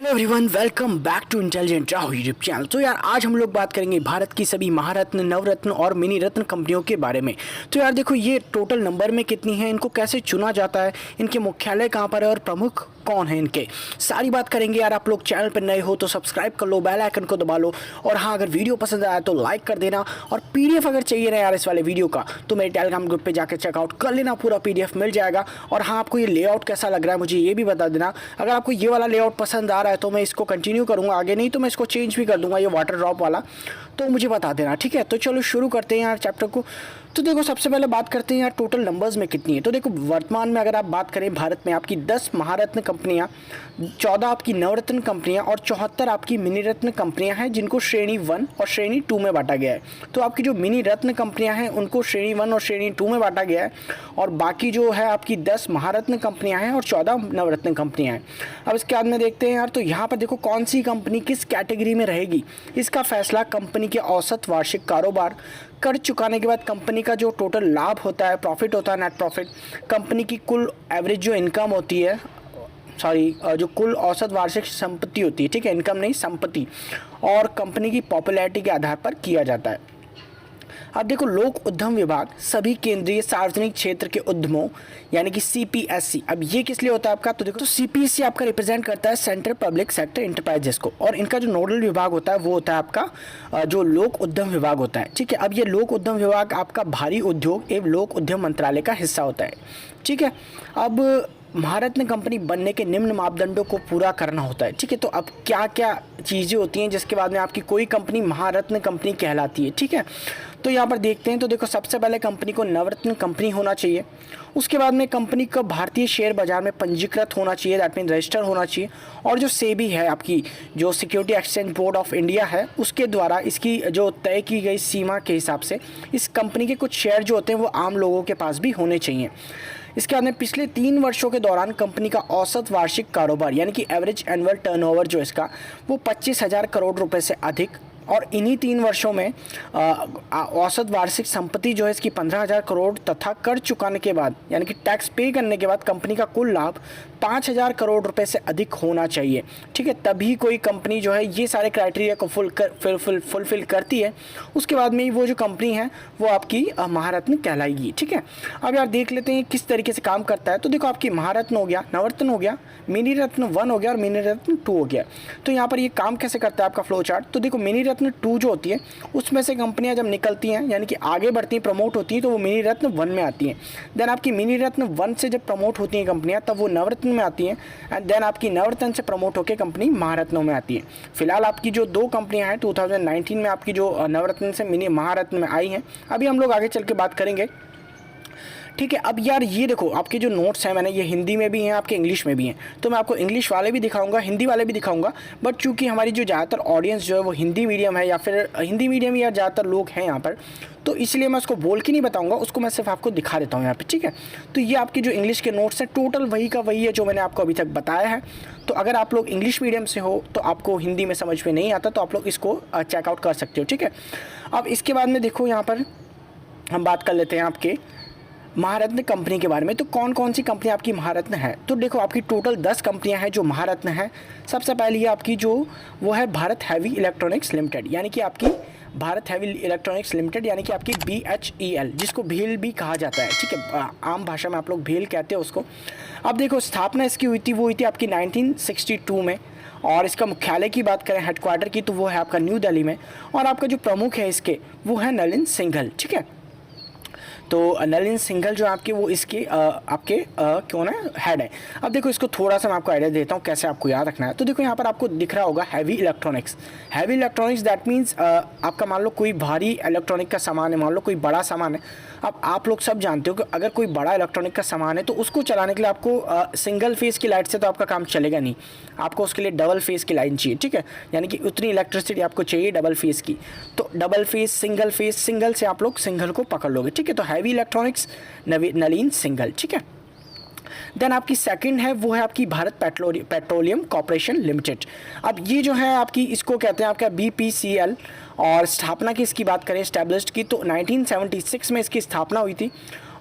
Everyone welcome back to intelligent Rahu YouTube channel. तो यार आज हम लोग बात करेंगे भारत की सभी महारत्न, नवरत्न और मिनी रत्न कंपनियों के बारे में। तो यार देखो ये टोटल नंबर में कितनी है, इनको कैसे चुना जाता है, इनके मुख्यालय कहाँ पर है और प्रमुख कौन है इनके, सारी बात करेंगे। यार आप लोग चैनल पर नए हो तो सब्सक्राइब कर लो, बेल आइकन को दबा लो और हाँ अगर वीडियो पसंद आया तो लाइक कर देना। और पीडीएफ अगर चाहिए ना यार इस वाले वीडियो का तो मेरे टेलीग्राम ग्रुप पे जाकर चेकआउट कर लेना, पूरा पीडीएफ मिल जाएगा। और हाँ आपको ये लेआउट कैसा लग रहा है मुझे ये भी बता देना। अगर आपको ये वाला लेआउट पसंद आ रहा है तो मैं इसको कंटिन्यू करूँगा आगे, नहीं तो मैं इसको चेंज भी कर दूंगा ये वाटर ड्रॉप वाला, तो मुझे बता देना ठीक है। तो चलो शुरू करते हैं यार चैप्टर को। तो देखो सबसे पहले बात करते हैं यार टोटल नंबर्स में कितनी है। तो देखो वर्तमान में अगर आप बात करें भारत में आपकी 10 महारत्न कंपनियां, 14 आपकी नवरत्न कंपनियां और 74 आपकी मिनी रत्न कंपनियां हैं जिनको श्रेणी 1 और श्रेणी 2 में बांटा गया है। तो आपकी जो मिनी रत्न कंपनियां हैं उनको श्रेणी 1 और श्रेणी 2 में बांटा गया है और बाकी जो है आपकी 10 महारत्न कंपनियां हैं और 14 नवरत्न कंपनियां हैं। अब इसके बाद में देखते हैं यार, तो यहाँ पर देखो कौन सी कंपनी किस कैटेगरी में रहेगी, इसका फैसला कंपनी के औसत वार्षिक कारोबार, कर चुकाने के बाद कंपनी का जो टोटल लाभ होता है, प्रॉफिट होता है, नेट प्रॉफिट, कंपनी की कुल एवरेज जो इनकम होती है, जो कुल औसत वार्षिक संपत्ति होती है, ठीक है, इनकम नहीं संपत्ति, और कंपनी की पॉपुलैरिटी के आधार पर किया जाता है। अब देखो लोक उद्यम विभाग सभी केंद्रीय सार्वजनिक क्षेत्र के उद्यमों यानी कि सीपीएससी, अब ये किस लिए होता है आपका, तो देखो तो सीपीएससी आपका रिप्रेजेंट करता है सेंट्रल पब्लिक सेक्टर इंटरप्राइजेस को, और इनका जो नोडल विभाग होता है वो होता है आपका जो लोक उद्यम विभाग होता है, ठीक है। अब ये लोक उद्यम विभाग आपका भारी उद्योग एवं लोक उद्यम मंत्रालय का हिस्सा होता है, ठीक है। अब महारत्न कंपनी बनने के निम्न मापदंडों को पूरा करना होता है, ठीक है। तो अब क्या क्या चीज़ें होती हैं जिसके बाद में आपकी कोई कंपनी महारत्न कंपनी कहलाती है, ठीक है। तो यहाँ पर देखते हैं, तो देखो सबसे पहले कंपनी को नवरत्न कंपनी होना चाहिए, उसके बाद में कंपनी को भारतीय शेयर बाजार में पंजीकृत होना चाहिए, दैट मीन रजिस्टर होना चाहिए, और जो सेबी है आपकी जो security exchange board of India है उसके द्वारा इसकी जो तय की गई सीमा के हिसाब से इस कंपनी के कुछ शेयर जो होते हैं वो आम लोगों के पास भी होने चाहिए। इसके बाद में पिछले 3 वर्षों के दौरान कंपनी का औसत वार्षिक कारोबार यानी कि एवरेज एनुअल टर्नओवर जो इसका वो 25,000 करोड़ रुपए से अधिक, और इन्हीं 3 वर्षों में औसत वार्षिक संपत्ति जो है इसकी 15,000 करोड़ तथा कर चुकाने के बाद यानी कि टैक्स पे करने के बाद कंपनी का कुल लाभ 5,000 करोड़ रुपए से अधिक होना चाहिए, ठीक है। तभी कोई कंपनी जो है ये सारे क्राइटेरिया को फुलफिल करती है, उसके बाद में वो जो कंपनी है वो आपकी महारत्न कहलाएगी, ठीक है। अब यार देख लेते हैं किस तरीके से काम करता है। तो देखो आपकी महारत्न हो गया, नवरत्न हो गया, मिनी रत्न 1 हो गया और मिनी रत्न 2 हो गया। तो यहाँ पर ये काम कैसे करता है आपका फ्लो चार्ट। तो देखो मिनी रत्न 2 जो होती है उसमें से कंपनियां जब निकलती हैं यानी कि आगे बढ़ती हैं, प्रमोट होती हैं, तो वो मिनी रत्न 1 में आती हैं। देन आपकी मिनी रत्न 1 से जब प्रमोट होती हैं कंपनियां तब वो नवरत्न में आती हैं, एंड देन आपकी नवरत्न से प्रमोट होकर कंपनी महारत्नों में आती है। फिलहाल आपकी जो 2 कंपनियां हैं 2019 में आपकी जो नवरत्न से मिनी महारत्न में आई हैं, अभी हम लोग आगे चल के बात करेंगे, ठीक है। अब यार ये देखो आपके जो नोट्स हैं मैंने ये हिंदी में भी हैं आपके इंग्लिश में भी हैं, तो मैं आपको इंग्लिश वाले भी दिखाऊंगा, हिंदी वाले भी दिखाऊंगा, बट चूंकि हमारी जो ज़्यादातर ऑडियंस जो है वो हिंदी मीडियम है या फिर हिंदी मीडियम या ज़्यादातर लोग हैं यहाँ पर, तो इसलिए मैं उसको बोल के नहीं बताऊंगा, उसको मैं सिर्फ आपको दिखा देता हूँ यहाँ पे, ठीक है। तो ये आपके जो इंग्लिश के नोट्स हैं टोटल वही का वही है जो मैंने आपको अभी तक बताया है। तो अगर आप लोग इंग्लिश मीडियम से हो तो आपको हिंदी में समझ में नहीं आता तो आप लोग इसको चेकआउट कर सकते हो, ठीक है। अब इसके बाद में देखो यहाँ पर हम बात कर लेते हैं आपके महारत्न कंपनी के बारे में। तो कौन कौन सी कंपनी आपकी महारत्न है, तो देखो आपकी टोटल 10 कंपनियां हैं जो महारत्न हैं। सबसे पहली आपकी जो वो है भारत हैवी इलेक्ट्रॉनिक्स लिमिटेड यानी कि आपकी भारत हैवी इलेक्ट्रॉनिक्स लिमिटेड यानी कि आपकी BHEL, जिसको भेल भी कहा जाता है, ठीक है, आम भाषा में आप लोग भेल कहते हैं उसको। अब देखो स्थापना इसकी हुई थी आपकी 1962 में, और इसका मुख्यालय की बात करें हेडक्वार्टर की तो वो है आपका न्यू दिल्ली में, और आपका जो प्रमुख है इसके वो है नलिन सिंघल, ठीक है। तो नलिन सिंघल जो आपके वो इसके आपके कौन है, हेड है। अब देखो इसको थोड़ा सा मैं आपको आइडिया देता हूँ कैसे आपको याद रखना है। तो देखो यहाँ पर आपको दिख रहा होगा heavy electronics, heavy electronics that means आपका मान लो कोई भारी इलेक्ट्रॉनिक का सामान है, मान लो कोई बड़ा सामान है। अब आप लोग सब जानते हो कि अगर कोई बड़ा इलेक्ट्रॉनिक का सामान है तो उसको चलाने के लिए आपको सिंगल फेस की लाइट से तो आपका काम चलेगा नहीं, आपको उसके लिए डबल फेस की लाइन चाहिए, ठीक है, यानी कि उतनी इलेक्ट्रिसिटी आपको चाहिए डबल फेस की। तो डबल फेस, सिंगल से आप लोग सिंगल को पकड़ लोगे, ठीक है। तो हैवी इलेक्ट्रॉनिक्स नलिन सिंघल, ठीक है। देन आपकी सेकंड है वो है आपकी भारत पेट्रोलियम कॉर्पोरेशन लिमिटेड। अब ये जो है आपकी इसको कहते हैं आपका BPCL, और स्थापना की इसकी बात करें एस्टैब्लिश्ड की तो 1976 में इसकी स्थापना हुई थी,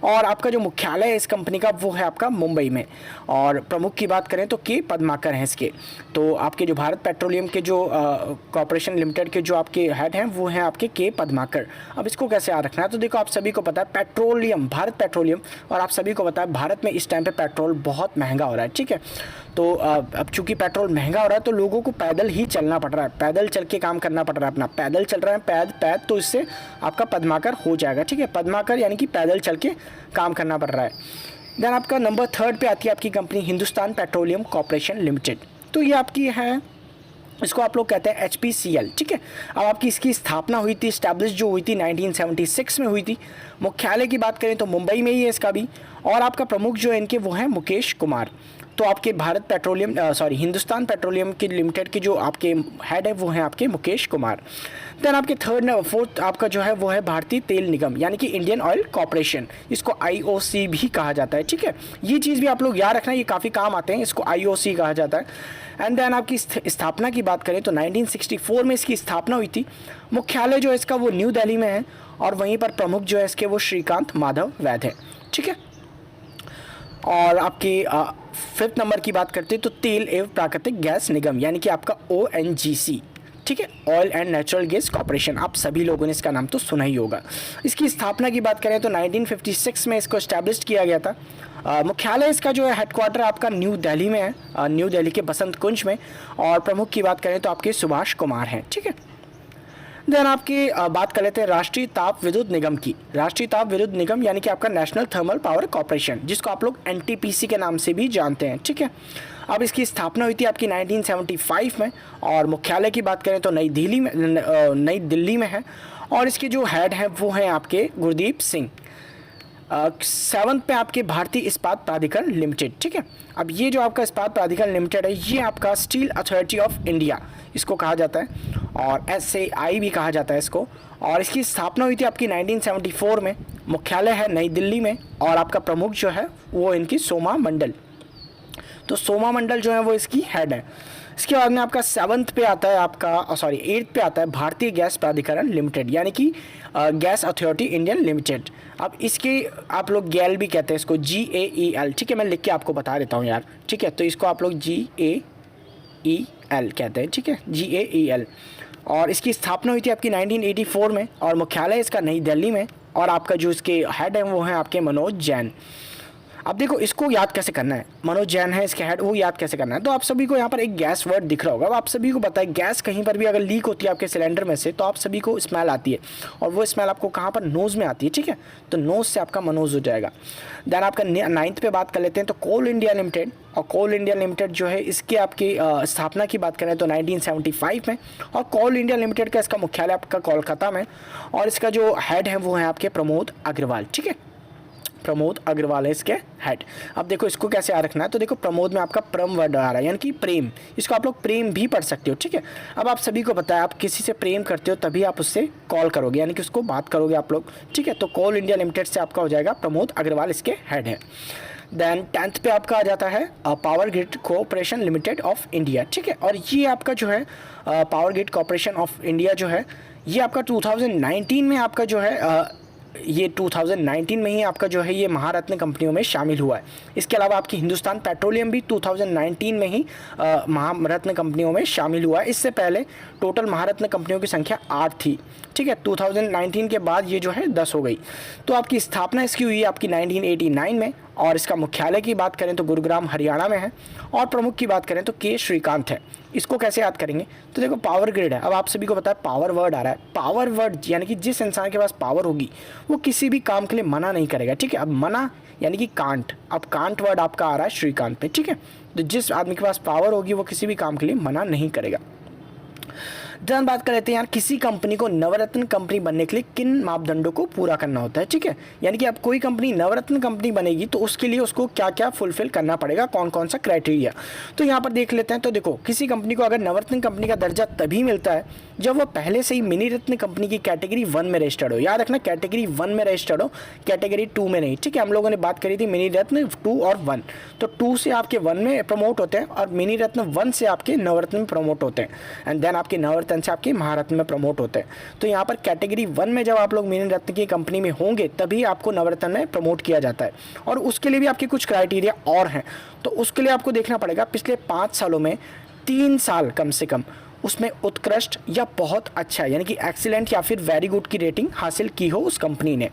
और आपका जो मुख्यालय है इस कंपनी का वो है आपका मुंबई में। और प्रमुख की बात करें तो के पद्माकर हैं इसके। तो आपके जो भारत पेट्रोलियम के जो कॉरपोरेशन लिमिटेड के जो आपके हेड हैं वो हैं आपके के पद्माकर। अब इसको कैसे याद रखना है, तो देखो आप सभी को पता है पेट्रोलियम, भारत पेट्रोलियम, और आप सभी को पता है भारत में इस टाइम पे पेट्रोल बहुत महंगा हो रहा है, ठीक है। तो अब चूंकि पेट्रोल महंगा हो रहा है तो लोगों को पैदल ही चलना पड़ रहा है, पैदल चल के काम करना पड़ रहा है, अपना पैदल चल रहा है पैद, तो इससे आपका पद्माकर हो जाएगा, ठीक है। पद्माकर यानी कि पैदल चल के काम करना पड़ रहा है। देन आपका नंबर 3 पे आती है आपकी company Hindustan petroleum corporation limited. तो ये आपकी है, इसको आप लोग कहते हैं HPCL, ठीक है। अब आपकी इसकी स्थापना हुई थी, स्टैब्लिश जो हुई थी 1976 में हुई थी। मुख्यालय की बात करें तो मुंबई में ही है इसका भी। और आपका प्रमुख जो है इनके वो हैं मुकेश कुमार। तो आपके भारत पेट्रोलियम हिंदुस्तान पेट्रोलियम के लिमिटेड के जो आपके हेड है वो हैं आपके मुकेश कुमार। देन आपके 4th आपका जो है वो है भारतीय तेल निगम यानी कि इंडियन ऑयल कॉर्पोरेशन, इसको IOC भी कहा जाता है, ठीक है। ये चीज़ भी आप लोग याद रखना, ये काफ़ी काम आते हैं, इसको IOC कहा जाता है। एंड देन आपकी स्थापना की बात करें तो 1964 में इसकी स्थापना हुई थी। मुख्यालय जो है इसका वो न्यू दिल्ली में है और वहीं पर प्रमुख जो है इसके वो श्रीकांत माधव वैद है, ठीक है। और आपकी 5th नंबर की बात करते हैं तो तेल एवं प्राकृतिक गैस निगम यानी कि आपका ONGC, ठीक है, oil and natural gas corporation. आप सभी लोगों ने इसका नाम तो सुना ही होगा। इसकी स्थापना की बात करें तो 1956 में इसको एस्टैब्लिश किया गया था। मुख्यालय इसका जो है हेडक्वार्टर आपका न्यू दिल्ली में है, न्यू दिल्ली के बसंत कुंज में। और प्रमुख की बात करें तो आपके सुभाष कुमार हैं, ठीक है। देन आपकी बात कर लेते हैं राष्ट्रीय ताप विद्युत निगम की। राष्ट्रीय ताप विद्युत निगम यानी कि आपका नेशनल थर्मल पावर कॉर्पोरेशन, जिसको आप लोग NTPC के नाम से भी जानते हैं, ठीक है। अब इसकी स्थापना हुई थी आपकी 1975 में। और मुख्यालय की बात करें तो नई दिल्ली में है। और इसके जो हेड हैं वो हैं आपके गुरदीप सिंह। 7th पे आपके भारतीय इस्पात प्राधिकरण लिमिटेड, ठीक है। अब ये जो आपका इस्पात प्राधिकरण लिमिटेड है ये आपका स्टील अथॉरिटी ऑफ इंडिया इसको कहा जाता है, और SAI भी कहा जाता है इसको। और इसकी स्थापना हुई थी आपकी 1974 में। मुख्यालय है नई दिल्ली में। और आपका प्रमुख जो है वो इनकी सोमा मंडल, तो सोमा मंडल जो है वो इसकी हेड है। इसके बाद में आपका 7th पे आता है आपका 8th पे आता है भारतीय गैस प्राधिकरण लिमिटेड यानी कि गैस अथॉरिटी इंडियन लिमिटेड। अब इसके आप लोग गैल भी कहते हैं इसको, GAEL, ठीक है। मैं लिख के आपको बता देता हूँ यार, ठीक है। तो इसको आप लोग GAEL कहते हैं, ठीक है, GAEL। और इसकी स्थापना हुई थी आपकी 1984 में। और मुख्यालय इसका नई दिल्ली में। और आपका जो इसके हेड हैं वो हैं आपके मनोज जैन। अब देखो इसको याद कैसे करना है, मनोज जैन है इसके हेड, वो याद कैसे करना है। तो आप सभी को यहाँ पर एक गैस वर्ड दिख रहा होगा। अब आप सभी को पता है गैस कहीं पर भी अगर लीक होती है आपके सिलेंडर में से तो आप सभी को स्मेल आती है, और वो स्मेल आपको कहाँ पर, नोज़ में आती है, ठीक है। तो नोज़ से आपका मनोज हो जाएगा। देन आपका 9th पे बात कर लेते हैं तो कोल इंडिया लिमिटेड। और कोल इंडिया लिमिटेड जो है इसकी आपकी स्थापना की बात करें तो 1975 में। और कोल इंडिया लिमिटेड का इसका मुख्यालय आपका कोलकाता में। और इसका जो हेड है वो है आपके प्रमोद अग्रवाल, ठीक है। प्रमोद अग्रवाल है इसके हेड। अब देखो इसको कैसे याद रखना है, तो देखो प्रमोद में आपका प्रम वर्ड आ रहा है यानी कि प्रेम, इसको आप लोग प्रेम भी पढ़ सकते हो, ठीक है। अब आप सभी को पता है आप किसी से प्रेम करते हो तभी आप उससे कॉल करोगे यानी कि उसको बात करोगे आप लोग, ठीक है। तो कोल इंडिया लिमिटेड से आपका हो जाएगा प्रमोद अग्रवाल इसके हेड है। देन 10th पे आपका आ जाता है power grid corporation limited of India, ठीक है। और ये आपका जो है power grid corporation of India जो है ये आपका 2019 में आपका जो है ये 2019 में ही आपका जो है ये महारत्न कंपनियों में शामिल हुआ है। इसके अलावा आपकी हिंदुस्तान पेट्रोलियम भी 2019 में ही महारत्न कंपनियों में शामिल हुआ है। इससे पहले टोटल महारत्न कंपनियों की संख्या 8 थी, ठीक है। 2019 के बाद ये जो है 10 हो गई। तो आपकी स्थापना इसकी हुई है आपकी 1989 में। और इसका मुख्यालय की बात करें तो गुरुग्राम हरियाणा में है। और प्रमुख की बात करें तो के श्रीकांत है। इसको कैसे याद करेंगे, तो देखो पावर ग्रिड है। अब आप सभी को पता है पावर वर्ड आ रहा है, पावर वर्ड यानी कि जिस इंसान के पास पावर होगी वो किसी भी काम के लिए मना नहीं करेगा, ठीक है। अब मना यानी कि कांट, अब कांट वर्ड आपका आ रहा है श्रीकांत पे, ठीक है। तो जिस आदमी के पास पावर होगी वो किसी भी काम के लिए मना नहीं करेगा। जब बात कर लेते हैं यार किसी कंपनी को नवरत्न कंपनी बनने के लिए किन मापदंडों को पूरा करना होता है, ठीक है। यानी कि अब कोई कंपनी नवरत्न कंपनी बनेगी तो उसके लिए उसको क्या क्या फुलफिल करना पड़ेगा, कौन कौन सा क्राइटेरिया, तो यहाँ पर देख लेते हैं। तो देखो किसी कंपनी को अगर नवरत्न कंपनी का दर्जा तभी मिलता है जब वो पहले से ही मिनी रत्न कंपनी की कैटेगरी 1 में रजिस्टर्ड हो। याद रखना कैटेगरी 1 में रजिस्टर्ड हो, कैटेगरी 2 में नहीं, ठीक है। हम लोगों ने बात करी थी मिनी रत्न 2 और 1, तो 2 से आपके 1 में प्रमोट होते हैं और मिनी रत्न 1 से आपके नवरत्न में प्रमोट होते हैं। एंड देन आपके नवरत्न नवरत्न से आपके महारत्न में प्रमोट होते हैं। तो यहाँ पर कैटेगरी 1 में जब आप लोग मिनी रत्न की कंपनी में होंगे तभी आपको नवरत्न में प्रमोट किया जाता है, और उसके लिए भी आपके कुछ क्राइटेरिया और हैं। तो उसके लिए आपको देखना पड़ेगा पिछले 5 सालों में 3 साल कम से कम उसमें उत्कृष्ट या बहुत अच्छा यानी कि एक्सीलेंट या फिर वेरी गुड की रेटिंग हासिल की हो उस कंपनी ने।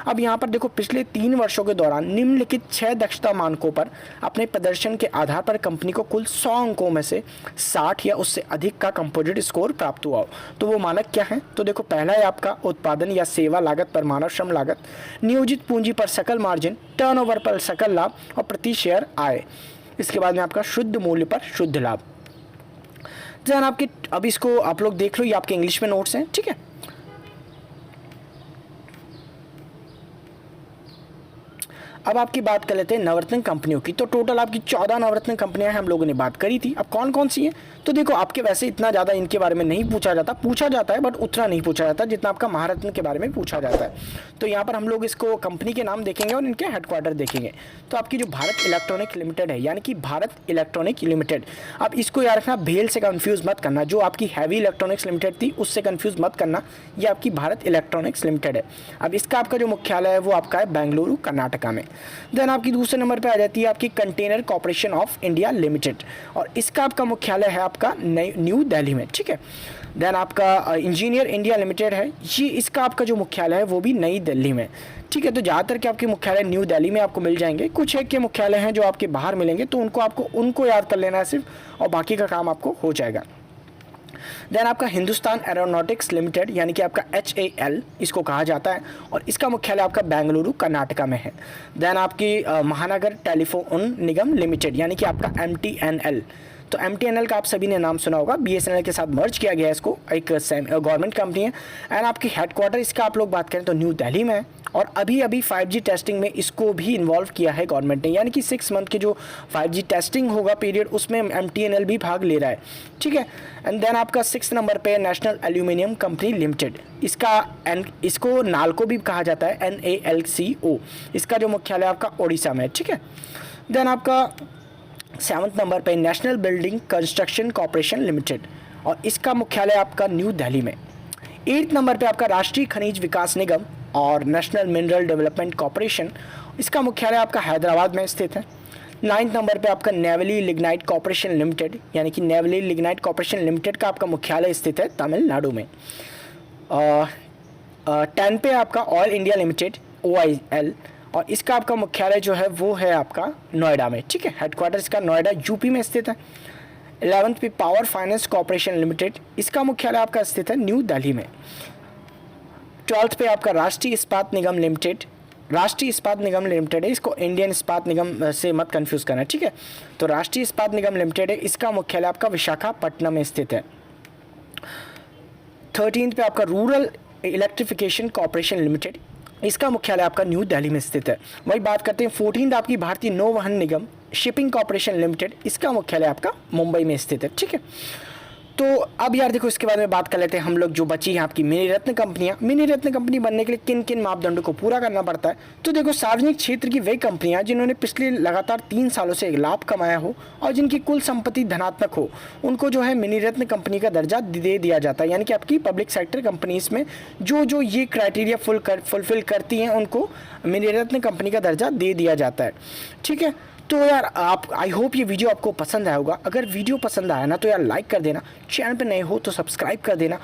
अब यहाँ पर देखो पिछले 3 वर्षों के दौरान निम्नलिखित 6 दक्षता मानकों पर अपने प्रदर्शन के आधार पर कंपनी को कुल 100 अंकों में से 60 या उससे अधिक का कंपोजिट स्कोर प्राप्त हुआ हो। तो वो मानक क्या है? तो देखो पहला है आपका उत्पादन या सेवा लागत पर मानव श्रम लागत, नियोजित पूंजी पर सकल मार्जिन, टर्नओवर पर सकल लाभ और प्रति शेयर आय। इसके बाद में आपका शुद्ध मूल्य पर शुद्ध लाभ। जन आपके अब इसको आप लोग देख लो, ये आपके इंग्लिश में नोट्स हैं, ठीक है। अब आपकी बात कर लेते हैं नवरत्न कंपनियों की। तो टोटल आपकी 14 नवरत्न कंपनियां हम लोगों ने बात करी थी। अब कौन कौन सी हैं? तो देखो आपके वैसे इतना ज़्यादा इनके बारे में नहीं पूछा जाता है बट उतना नहीं पूछा जाता जितना आपका महारत्न के बारे में पूछा जाता है। तो यहाँ पर हम लोग इसको कंपनी के नाम देखेंगे और इनके हेडक्वार्टर देखेंगे। तो आपकी जो भारत इलेक्ट्रॉनिक लिमिटेड है यानी कि भारत इलेक्ट्रॉनिक लिमिटेड, अब इसको याद रखना, भेल से कन्फ्यूज़ मत करना। जो आपकी हैवी इलेक्ट्रॉनिक्स लिमिटेड थी उससे कन्फ्यूज़ मत करना, ये आपकी भारत इलेक्ट्रॉनिक्स लिमिटेड है। अब इसका आपका जो मुख्यालय है वो आपका है बेंगलुरु कर्नाटका में। देन आपकी दूसरे नंबर पे आ जाती है आपकी container corporation of India limited, और इसका आपका मुख्यालय है आपका न्यू दिल्ली में, ठीक है। देन आपका इंजीनियर इंडिया लिमिटेड है, ये इसका आपका जो मुख्यालय है वो भी नई दिल्ली में, ठीक है। तो ज़्यादातर के आपके मुख्यालय न्यू दिल्ली में आपको मिल जाएंगे। कुछ एक के मुख्यालय हैं जो आपके बाहर मिलेंगे, तो उनको याद कर लेना है सिर्फ, और बाकी का काम आपको हो जाएगा। देन आपका हिंदुस्तान एरोनॉटिक्स लिमिटेड यानी कि आपका HAL इसको कहा जाता है, और इसका मुख्यालय आपका बेंगलुरु कर्नाटका में है। देन आपकी महानगर टेलीफोन निगम लिमिटेड यानी कि आपका MTNL, तो MTNL का आप सभी ने नाम सुना होगा, BSNL के साथ मर्ज किया गया है, इसको एक गवर्नमेंट कंपनी है। एंड आपकी हेडक्वार्टर इसका आप लोग बात करें तो न्यू दिल्ली में है, और अभी 5G टेस्टिंग में इसको भी इन्वॉल्व किया है गवर्नमेंट ने, यानी कि 6 मंथ के जो 5G टेस्टिंग होगा पीरियड उसमें MTNL भी भाग ले रहा है, ठीक है। एंड देन आपका 6 नंबर पे नेशनल एल्यूमिनियम कंपनी लिमिटेड, इसको नालको भी कहा जाता है, NALCO, इसका जो मुख्यालय आपका ओडिशा में है, ठीक है। देन आपका 7वें नंबर पे national building construction corporation limited, और इसका मुख्यालय आपका न्यू दिल्ली में। 8वें नंबर पे आपका राष्ट्रीय खनिज विकास निगम और नेशनल मिनरल डेवलपमेंट कॉर्पोरेशन, इसका मुख्यालय आपका हैदराबाद में स्थित है। 9वें नंबर पे आपका नेवली लिग्नाइट कॉर्पोरेशन लिमिटेड यानी कि नेवली लिग्नाइट कॉर्पोरेशन लिमिटेड का आपका मुख्यालय स्थित है तमिलनाडु में। 10 पे आपका ऑयल इंडिया लिमिटेड OIL, और इसका आपका मुख्यालय जो है वो है आपका नोएडा में, ठीक है। हेडक्वार्टर इसका नोएडा यूपी में स्थित है। 11वें पे पावर फाइनेंस कॉर्पोरेशन लिमिटेड, इसका मुख्यालय आपका स्थित है न्यू दिल्ली में। 12वें पे आपका राष्ट्रीय इस्पात निगम लिमिटेड है, इसको इंडियन इस्पात निगम से मत कंफ्यूज करना, ठीक है। तो राष्ट्रीय इस्पात निगम लिमिटेड है, इसका मुख्यालय आपका विशाखापट्टनम में स्थित है। 13वें पे आपका रूरल इलेक्ट्रिफिकेशन कॉर्पोरेशन लिमिटेड, इसका मुख्यालय आपका न्यू दिल्ली में स्थित है। वही बात करते हैं 14वें आपकी भारतीय नौवहन निगम शिपिंग कॉर्पोरेशन लिमिटेड, इसका मुख्यालय आपका मुंबई में स्थित है, ठीक है। तो अब यार देखो इसके बारे में बात कर लेते हैं हम लोग, जो बची हैं आपकी मिनी रत्न कंपनियां। मिनी रत्न कंपनी बनने के लिए किन किन मापदंडों को पूरा करना पड़ता है? तो देखो सार्वजनिक क्षेत्र की वे कंपनियां जिन्होंने पिछले लगातार 3 सालों से लाभ कमाया हो और जिनकी कुल संपत्ति धनात्मक हो, उनको जो है मिनी रत्न कंपनी का दर्जा दे दिया जाता है। यानी कि आपकी पब्लिक सेक्टर कंपनीज में जो ये क्राइटेरिया फुलफिल करती हैं उनको मिनी रत्न कंपनी का दर्जा दे दिया जाता है, ठीक है। तो यार आई होप ये वीडियो आपको पसंद आया होगा। अगर वीडियो पसंद आया ना तो यार लाइक कर देना, चैनल पे नए हो तो सब्सक्राइब कर देना।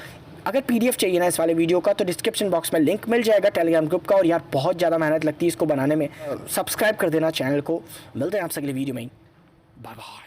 अगर PDF चाहिए ना इस वाले वीडियो का तो डिस्क्रिप्शन बॉक्स में लिंक मिल जाएगा टेलीग्राम ग्रुप का, और यार बहुत ज़्यादा मेहनत लगती है इसको बनाने में। सब्सक्राइब कर देना चैनल को। मिलते हैं आपसे अगले वीडियो में, बाय बाय।